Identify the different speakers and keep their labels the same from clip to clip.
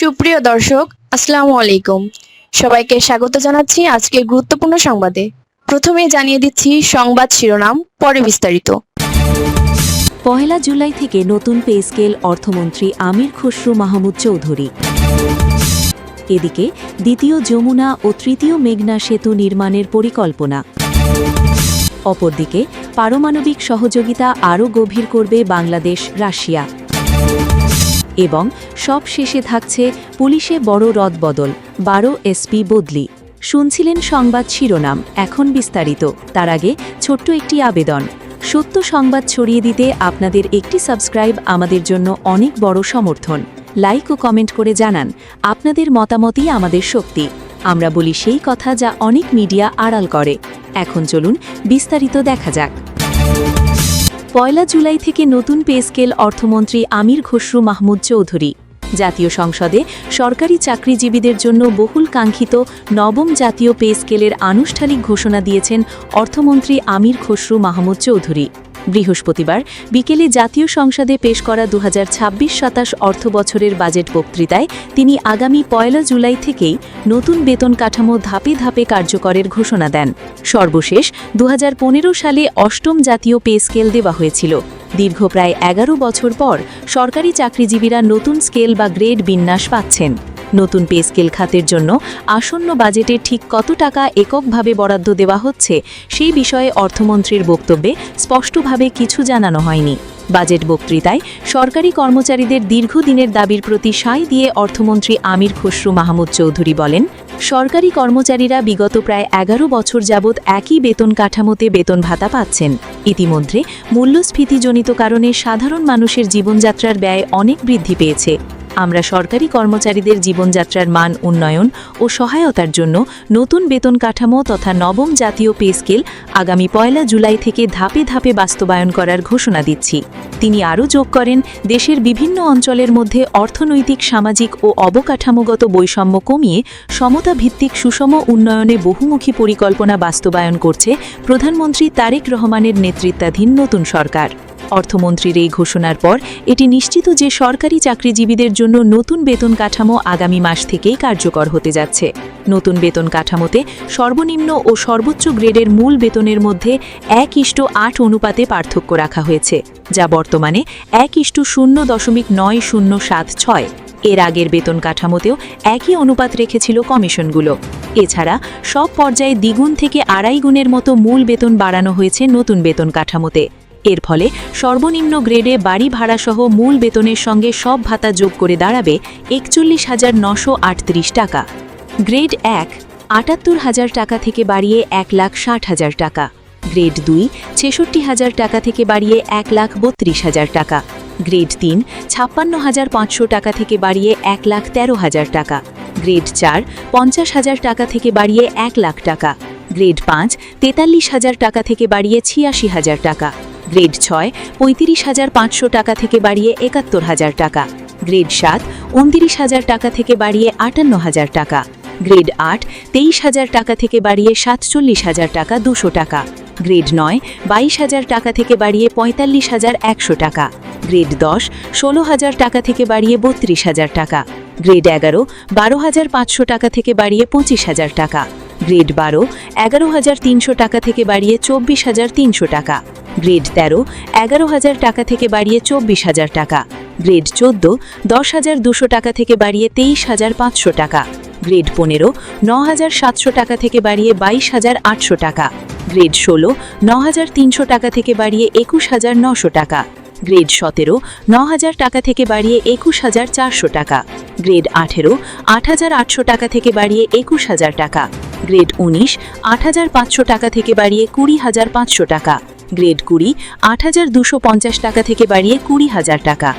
Speaker 1: সুপ্রিয় দর্শক, আসসালামু আলাইকুম। সবাইকে স্বাগত জানাচ্ছি আজকের গুরুত্বপূর্ণ সংবাদে। প্রথমে জানিয়ে দিচ্ছি সংবাদ শিরোনাম, পরে বিস্তারিত।
Speaker 2: পহেলা জুলাই থেকে নতুন পে স্কেল, অর্থমন্ত্রী আমির খসরু মাহমুদ চৌধুরী। এদিকে দ্বিতীয় যমুনা ও তৃতীয় মেঘনা সেতু নির্মাণের পরিকল্পনা। অপরদিকে পারমাণবিক সহযোগিতা আরও গভীর করবে বাংলাদেশ রাশিয়া। এবং সব শেষে থাকছে পুলিশে বড় রদবদল, 12 এসপি বদলি। শুনছিলেন সংবাদ শিরোনাম, এখন বিস্তারিত। তার আগে ছোট্ট একটি আবেদন, সত্য সংবাদ ছড়িয়ে দিতে আপনাদের একটি সাবস্ক্রাইব আমাদের জন্য অনেক বড় সমর্থন। লাইক ও কমেন্ট করে জানান, আপনাদের মতামতই আমাদের শক্তি। আমরা বলি সেই কথা যা অনেক মিডিয়া আড়াল করে। এখন চলুন বিস্তারিত দেখা যাক। পয়লা জুলাই থেকে নতুন পে স্কেল, অর্থমন্ত্রী আমির খসরু মাহমুদ চৌধুরী। জাতীয় সংসদে সরকারি চাকরিজীবীদের জন্য বহুল কাঙ্ক্ষিত নবম জাতীয় পে স্কেলের আনুষ্ঠানিক ঘোষণা দিয়েছেন অর্থমন্ত্রী আমির খসরু মাহমুদ চৌধুরী। বৃহস্পতিবার বিকেলে জাতীয় সংসদে পেশ করা 2026-27 অর্থবছরের বাজেট বক্তৃতায় তিনি আগামী পয়লা জুলাই থেকেই নতুন বেতন কাঠামো ধাপে ধাপে কার্যকরের ঘোষণা দেন। সর্বশেষ 2015 সালে অষ্টম জাতীয় পে স্কেল দেওয়া হয়েছিল। দীর্ঘ প্রায় 11 বছর পর সরকারি চাকরিজীবীরা নতুন স্কেল বা গ্রেড বিন্যাস পাচ্ছেন। নতুন পে স্কেল খাতের জন্য আসন্ন বাজেটে ঠিক কত টাকা এককভাবে বরাদ্দ দেওয়া হচ্ছে সেই বিষয়ে অর্থমন্ত্রীর বক্তব্যে স্পষ্টভাবে কিছু জানানো হয়নি। বাজেট বক্তৃতায় সরকারি কর্মচারীদের দীর্ঘদিনের দাবির প্রতি সায় দিয়ে অর্থমন্ত্রী আমির খসরু মাহমুদ চৌধুরী বলেন, সরকারি কর্মচারীরা বিগত প্রায় 11 বছর যাবৎ একই বেতন কাঠামোতে বেতন ভাতা পাচ্ছেন। ইতিমধ্যে মূল্যস্ফীতিজনিত কারণে সাধারণ মানুষের জীবনযাত্রার ব্যয় অনেক বৃদ্ধি পেয়েছে। আমরা সরকারি কর্মচারীদের জীবনযাত্রার মান উন্নয়ন ও সহায়তার জন্য নতুন বেতন কাঠামো তথা নবম জাতীয় পে স্কেল আগামী পয়লা জুলাই থেকে ধাপে ধাপে বাস্তবায়ন করার ঘোষণা দিচ্ছি। তিনি আরও যোগ করেন, দেশের বিভিন্ন অঞ্চলের মধ্যে অর্থনৈতিক, সামাজিক ও অবকাঠামোগত বৈষম্য কমিয়ে সমতা ভিত্তিক সুষম উন্নয়নে বহুমুখী পরিকল্পনা বাস্তবায়ন করছে প্রধানমন্ত্রী তারেক রহমানের নেতৃত্বাধীন নতুন সরকার। অর্থমন্ত্রীর এই ঘোষণার পর এটি নিশ্চিত যে সরকারি চাকরিজীবীদের জন্য নতুন বেতন কাঠামো আগামী মাস থেকেই কার্যকর হতে যাচ্ছে। নতুন বেতন কাঠামোতে সর্বনিম্ন ও সর্বোচ্চ গ্রেডের মূল বেতনের মধ্যে 1:8 অনুপাতে পার্থক্য রাখা হয়েছে, যা বর্তমানে 1:0.9076। এর আগের বেতন কাঠামোতেও একই অনুপাত রেখেছিল কমিশনগুলো। এছাড়া সব পর্যায়ে দ্বিগুণ থেকে আড়াই গুণের মতো মূল বেতন বাড়ানো হয়েছে নতুন বেতন কাঠামোতে। এর ফলে সর্বনিম্ন গ্রেডে বাড়ি ভাড়াসহ মূল বেতনের সঙ্গে সব ভাতা যোগ করে দাঁড়াবে 41,938 টাকা। গ্রেড 1 78,000 টাকা থেকে বাড়িয়ে 1,60,000 টাকা। গ্রেড 2 66,000 টাকা থেকে বাড়িয়ে 1,32,000 টাকা। গ্রেড 3 56,500 টাকা থেকে বাড়িয়ে 1,13,000 টাকা। গ্রেড 4 50,000 টাকা থেকে বাড়িয়ে 1 লাখ টাকা। গ্রেড 5 43,000 টাকা থেকে বাড়িয়ে 86,000 টাকা। গ্রেড 6 35,500 টাকা থেকে বাড়িয়ে 71,000 টাকা। গ্রেড 7 29,000 টাকা থেকে বাড়িয়ে 58,000 টাকা। গ্রেড 8 23,000 টাকা থেকে বাড়িয়ে 47,000 টাকা 200 টাকা। গ্রেড 9 22,000 টাকা থেকে বাড়িয়ে 45,100 টাকা। গ্রেড 10 16,000 টাকা থেকে বাড়িয়ে 32,000 টাকা। গ্রেড 11 12,500 টাকা থেকে বাড়িয়ে 25,000 টাকা। গ্রেড 12 11,300 টাকা থেকে বাড়িয়ে 24,300 টাকা। গ্রেড 13 11,000 টাকা থেকে বাড়িয়ে 24,000 টাকা। গ্রেড 14 10,200 টাকা থেকে বাড়িয়ে 23,500 টাকা। গ্রেড 15 9,700 টাকা থেকে বাড়িয়ে 22,800 টাকা। গ্রেড 16 9,300 টাকা থেকে বাড়িয়ে 21,900 টাকা। গ্রেড 17 9,000 টাকা থেকে বাড়িয়ে 21,400 টাকা। গ্রেড 18 8,800 টাকা থেকে বাড়িয়ে 21,000 টাকা। গ্রেড 19 8,500 টাকা থেকে বাড়িয়ে 20,500 টাকা। গ্রেড 20 8,250 টাকা থেকে বাড়িয়ে 20,000 টাকা।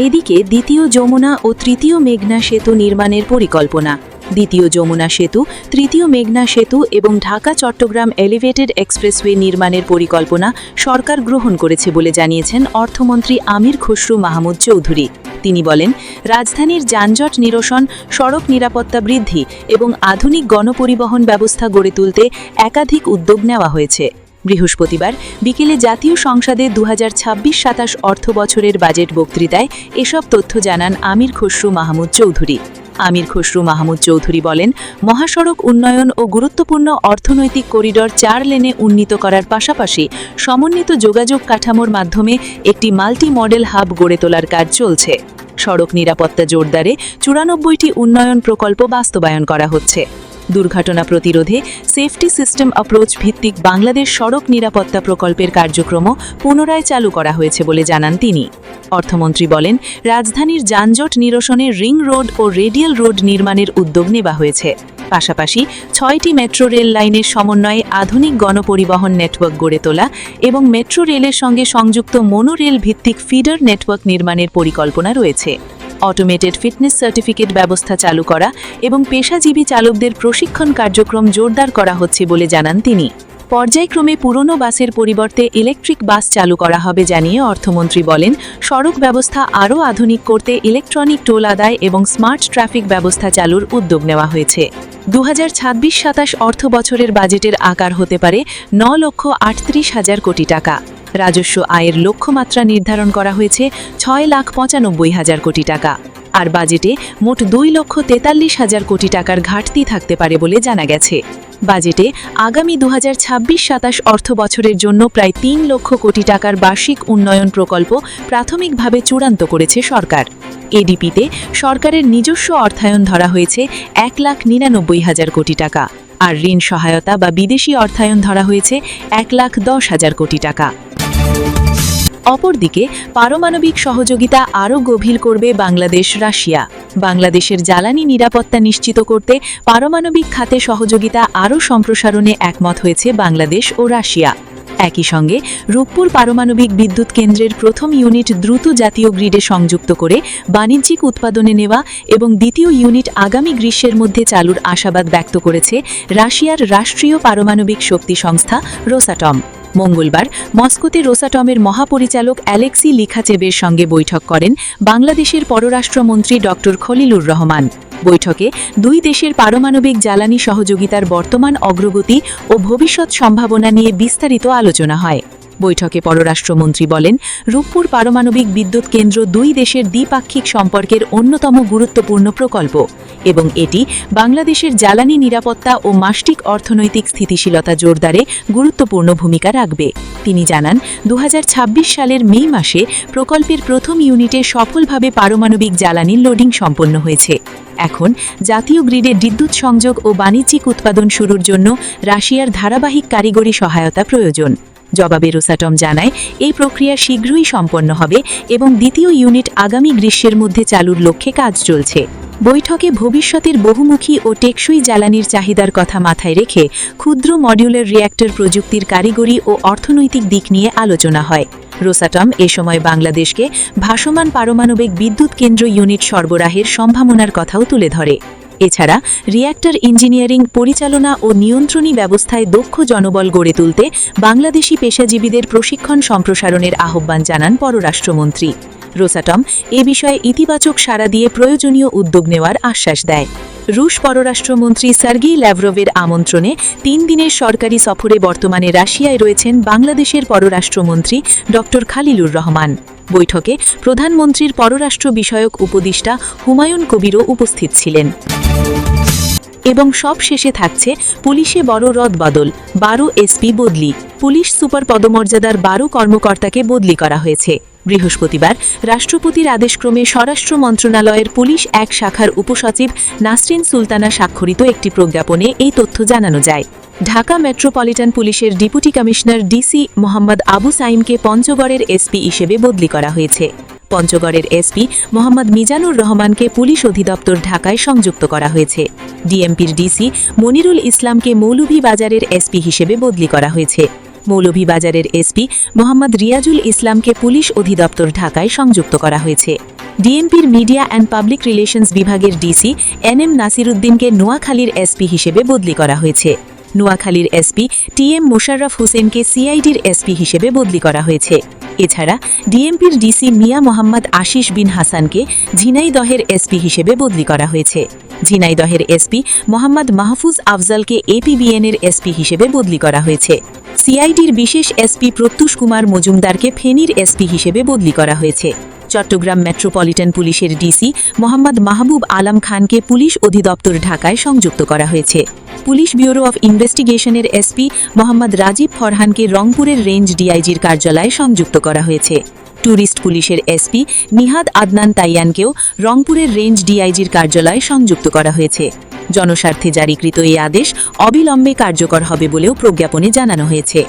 Speaker 2: এদিকে দ্বিতীয় যমুনা ও তৃতীয় মেঘনা সেতু নির্মাণের পরিকল্পনা। দ্বিতীয় যমুনা সেতু, তৃতীয় মেঘনা সেতু এবং ঢাকা-চট্টগ্রাম এলিভেটেড এক্সপ্রেসওয়ে নির্মাণের পরিকল্পনা সরকার গ্রহণ করেছে বলে জানিয়েছেন অর্থমন্ত্রী আমির খসরু মাহমুদ চৌধুরী। তিনি বলেন, রাজধানীর যানজট নিরসন, সড়ক নিরাপত্তা বৃদ্ধি এবং আধুনিক গণপরিবহন ব্যবস্থা গড়ে তুলতে একাধিক উদ্যোগ নেওয়া হয়েছে। বৃহস্পতিবার বিকেলে জাতীয় সংসদে 2026-27 অর্থ বছরের বাজেট বক্তৃতায় এসব তথ্য জানান আমির খসরু মাহমুদ চৌধুরী। আমির খসরু মাহমুদ চৌধুরী বলেন, মহাসড়ক উন্নয়ন ও গুরুত্বপূর্ণ অর্থনৈতিক করিডর 4 লেনে উন্নীত করার পাশাপাশি সমন্বিত যোগাযোগ কাঠামোর মাধ্যমে একটি মাল্টি মডেল হাব গড়ে তোলার কাজ চলছে। সড়ক নিরাপত্তা জোরদারে 94টি উন্নয়ন প্রকল্প বাস্তবায়ন করা হচ্ছে। দুর্ঘটনা প্রতিরোধে সেফটি সিস্টেম অ্যাপ্রোচ ভিত্তিক বাংলাদেশ সড়ক নিরাপত্তা প্রকল্পের কার্যক্রমও পুনরায় চালু করা হয়েছে বলে জানান তিনি। অর্থমন্ত্রী বলেন, রাজধানীর যানজট নিরসনে রিং রোড ও রেডিয়াল রোড নির্মাণের উদ্যোগ নেওয়া হয়েছে। পাশাপাশি 6টি মেট্রো রেল লাইনের সমন্বয়ে আধুনিক গণপরিবহন নেটওয়ার্ক গড়ে তোলা এবং মেট্রো রেলের সঙ্গে সংযুক্ত মোনোরেল ভিত্তিক ফিডার নেটওয়ার্ক নির্মাণের পরিকল্পনা রয়েছে। অটোমেটেড ফিটনেস সার্টিফিকেট ব্যবস্থা চালু করা এবং পেশাজীবী চালকদের প্রশিক্ষণ কার্যক্রম জোরদার করা হচ্ছে বলে জানান তিনি। পর্যায়ক্রমে পুরনো বাসের পরিবর্তে ইলেকট্রিক বাস চালু করা হবে জানিয়ে অর্থমন্ত্রী বলেন, সড়ক ব্যবস্থা আরও আধুনিক করতে ইলেকট্রনিক টোল আদায় এবং স্মার্ট ট্রাফিক ব্যবস্থা চালুর উদ্যোগ নেওয়া হয়েছে। 2026-27 অর্থ বছরের বাজেটের আকার হতে পারে 9,38,000 কোটি টাকা। রাজস্ব আয়ের লক্ষ্যমাত্রা নির্ধারণ করা হয়েছে 6,95,000 কোটি টাকা। আর বাজেটে মোট 2,43,000 কোটি টাকার ঘাটতি থাকতে পারে বলে জানা গেছে। বাজেটে আগামী 2026-27 অর্থ বছরের জন্য প্রায় 3 লক্ষ কোটি টাকার বার্ষিক উন্নয়ন প্রকল্প প্রাথমিকভাবে চূড়ান্ত করেছে সরকার। এডিপিতে সরকারের নিজস্ব অর্থায়ন ধরা হয়েছে 1,99,000 কোটি টাকা, আর ঋণ সহায়তা বা বিদেশি অর্থায়ন ধরা হয়েছে 1,10,000 কোটি টাকা। অপরদিকে পারমাণবিক সহযোগিতা আরও গভীর করবে বাংলাদেশ রাশিয়া। বাংলাদেশের জ্বালানি নিরাপত্তা নিশ্চিত করতে পারমাণবিক খাতে সহযোগিতা আরও সম্প্রসারণে একমত হয়েছে বাংলাদেশ ও রাশিয়া। একই সঙ্গে রূপপুর পারমাণবিক বিদ্যুৎ কেন্দ্রের প্রথম ইউনিট দ্রুত জাতীয় গ্রিডে সংযুক্ত করে বাণিজ্যিক উৎপাদনে নেওয়া এবং দ্বিতীয় ইউনিট আগামী গ্রীষ্মের মধ্যে চালুর আশাবাদ ব্যক্ত করেছে রাশিয়ার রাষ্ট্রীয় পারমাণবিক শক্তি সংস্থা রোসাটম। মঙ্গলবার মস্কোতে রোসাটমের মহাপরিচালক অ্যালেক্সি লিখাচেভের সঙ্গে বৈঠক করেন বাংলাদেশের পররাষ্ট্রমন্ত্রী ডক্টর খলিলুর রহমান। বৈঠকে দুই দেশের পারমাণবিক জ্বালানি সহযোগিতার বর্তমান অগ্রগতি ও ভবিষ্যৎ সম্ভাবনা নিয়ে বিস্তারিত আলোচনা হয়। বৈঠকে পররাষ্ট্রমন্ত্রী বলেন, রূপপুর পারমাণবিক বিদ্যুৎ কেন্দ্র দুই দেশের দ্বিপাক্ষিক সম্পর্কের অন্যতম গুরুত্বপূর্ণ প্রকল্প এবং এটি বাংলাদেশের জ্বালানি নিরাপত্তা ও মাসিক অর্থনৈতিক স্থিতিশীলতা জোরদারে গুরুত্বপূর্ণ ভূমিকা রাখবে। তিনি জানান, 2026 সালের মে মাসে প্রকল্পের প্রথম ইউনিটে সফলভাবে পারমাণবিক জ্বালানির লোডিং সম্পন্ন হয়েছে। এখন জাতীয় গ্রিডে বিদ্যুৎ সংযোগ ও বাণিজ্যিক উৎপাদন শুরুর জন্য রাশিয়ার ধারাবাহিক কারিগরি সহায়তা প্রয়োজন। জবাবে রোসাটম জানায়, এই প্রক্রিয়া শীঘ্রই সম্পন্ন হবে এবং দ্বিতীয় ইউনিট আগামী গ্রীষ্মের মধ্যে চালুর লক্ষ্যে কাজ চলছে। বৈঠকে ভবিষ্যতের বহুমুখী ও টেকসই জ্বালানির চাহিদার কথা মাথায় রেখে ক্ষুদ্র মডিউলার রিয়্যাক্টর প্রযুক্তির কারিগরি ও অর্থনৈতিক দিক নিয়ে আলোচনা হয়। রোসাটম এ সময় বাংলাদেশকে ভাসমান পারমাণবিক বিদ্যুৎ কেন্দ্র ইউনিট সরবরাহের সম্ভাবনার কথাও তুলে ধরে। এছাড়া রিয়্যাক্টর ইঞ্জিনিয়ারিং, পরিচালনা ও নিয়ন্ত্রণী ব্যবস্থায় দক্ষ জনবল গড়ে তুলতে বাংলাদেশি পেশাজীবীদের প্রশিক্ষণ সম্প্রসারণের আহ্বান জানান পররাষ্ট্রমন্ত্রী। রোসাটম এ বিষয়ে ইতিবাচক সাড়া দিয়ে প্রয়োজনীয় উদ্যোগ নেওয়ার আশ্বাস দেয়। রুশ পররাষ্ট্রমন্ত্রী সার্গেই ল্যাভরভের আমন্ত্রণে 3 দিনের সরকারি সফরে বর্তমানে রাশিয়ায় রয়েছেন বাংলাদেশের পররাষ্ট্রমন্ত্রী ডক্টর খলিলুর রহমান। বৈঠকে প্রধানমন্ত্রীর পররাষ্ট্র বিষয়ক উপদেষ্টা হুমায়ুন কবিরও উপস্থিত ছিলেন। এবং সব শেষে থাকছে পুলিশে বড় রদবদল, 12 এসপি বদলি। পুলিশ সুপার পদমর্যাদার 12 কর্মকর্তাকে বদলি করা হয়েছে। বৃহস্পতিবার রাষ্ট্রপতির আদেশক্রমে স্বরাষ্ট্র মন্ত্রণালয়ের পুলিশ এক শাখার উপসচিব নাসরিন সুলতানা স্বাক্ষরিত একটি প্রজ্ঞাপনে এই তথ্য জানানো যায়। ঢাকা মেট্রোপলিটন পুলিশের deputy commissioner DC Mohammad Abu সাইমকে পঞ্চগড়ের এসপি হিসেবে বদলি করা হয়েছে। পঞ্চগড়ের এসপি মোহাম্মদ মিজানুর রহমানকে পুলিশ অধিদপ্তর ঢাকায় সংযুক্ত করা হয়েছে। ডিএমপির ডিসি মনিরুল ইসলামকে মৌলভীবাজারের এসপি হিসেবে বদলি করা হয়েছে। মৌলভীবাজারের এসপি মোহাম্মদ রিয়াজুল ইসলামকে পুলিশ অধিদপ্তর ঢাকায় সংযুক্ত করা হয়েছে। ডিএমপির মিডিয়া অ্যান্ড পাবলিক রিলেশনস বিভাগের ডিসি এনএম নাসিরুদ্দিনকে নোয়াখালীর এসপি হিসেবে বদলি করা হয়েছে। নোয়াখালীর এসপি টিএম মোশাররফ হোসেনকে সিআইডির এসপি হিসেবে বদলি করা হয়েছে। এছাড়া ডিএমপির ডিসি মিয়া মোহাম্মদ আশিস বিন হাসানকে ঝিনাইদহের এসপি হিসেবে বদলি করা হয়েছে। ঝিনাইদহের এসপি মোহাম্মদ মাহফুজ আফজালকে এপিবিএনের এসপি হিসেবে বদলি করা হয়েছে। সিআইডির বিশেষ এসপি প্রত্যুষ কুমার মজুমদারকে ফেনীর এসপি হিসেবে বদলি করা হয়েছে। চট্টগ্রাম মেট্রোপলিটন পুলিশের ডিসি মোহাম্মদ মাহবুব আলম খানকে পুলিশ অধিদপ্তর ঢাকায় সংযুক্ত করা হয়েছে। পুলিশ ব্যুরো অফ ইনভেস্টিগেশনের এসপি মোহাম্মদ রাজীব ফরহানকে রংপুরের রেঞ্জ ডিআইজির কার্যালয়ে সংযুক্ত করা হয়েছে। ট্যুরিস্ট পুলিশের এসপি নিহাদ আদনান তাইয়ানকেও রংপুরের রেঞ্জ ডিআইজির কার্যালয়ে সংযুক্ত করা হয়েছে। জনস্বার্থে জারিকৃত এই আদেশ অবিলম্বে কার্যকর হবে বলেও প্রজ্ঞাপনে জানানো হয়েছে।